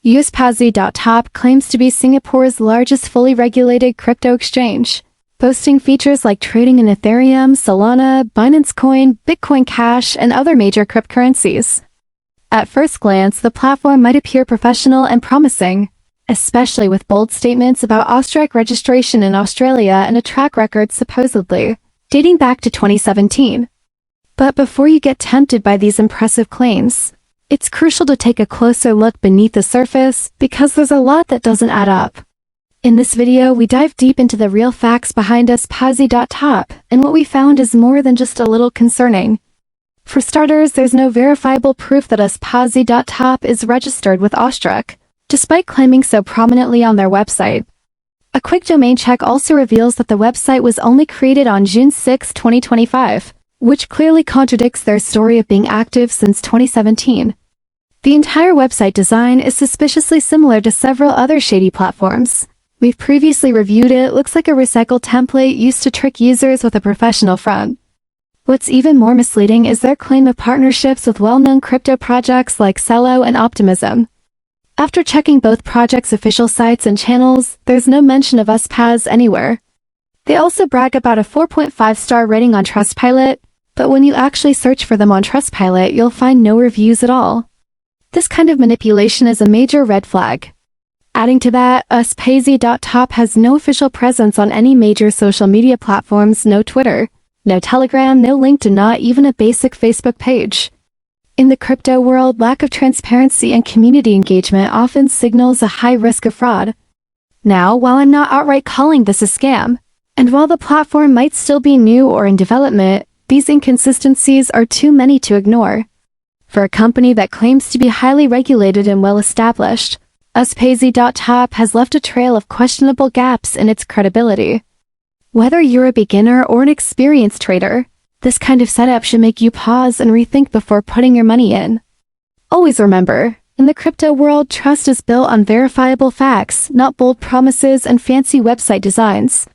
Uspaze.top claims to be Singapore's largest fully regulated crypto exchange, boasting features like trading in Ethereum, Solana, Binance Coin, Bitcoin Cash, and other major cryptocurrencies. At first glance, the platform might appear professional and promising, especially with bold statements about Austrac registration in Australia and a track record supposedly dating back to 2017. But before you get tempted by these impressive claims, it's crucial to take a closer look beneath the surface because there's a lot that doesn't add up. In this video, we dive deep into the real facts behind Uspaze.top, and what we found is more than just a little concerning. For starters, there's no verifiable proof that Uspaze.top is registered with Austrac, despite claiming so prominently on their website. A quick domain check also reveals that the website was only created on June 6, 2025, which clearly contradicts their story of being active since 2017. The entire website design is suspiciously similar to several other shady platforms. We've previously reviewed it. Looks like a recycled template used to trick users with a professional front. What's even more misleading is their claim of partnerships with well-known crypto projects like Celo and Optimism. After checking both projects' official sites and channels, there's no mention of Uspaze anywhere. They also brag about a 4.5-star rating on Trustpilot, but when you actually search for them on Trustpilot, you'll find no reviews at all. This kind of manipulation is a major red flag. Adding to that, Uspaze.top has no official presence on any major social media platforms, no Twitter, no Telegram, no LinkedIn, not even a basic Facebook page. In the crypto world, lack of transparency and community engagement often signals a high risk of fraud. Now, while I'm not outright calling this a scam, and while the platform might still be new or in development, these inconsistencies are too many to ignore. For a company that claims to be highly regulated and well-established, Uspaze.top has left a trail of questionable gaps in its credibility. Whether you're a beginner or an experienced trader, this kind of setup should make you pause and rethink before putting your money in. Always remember, in the crypto world, trust is built on verifiable facts, not bold promises and fancy website designs.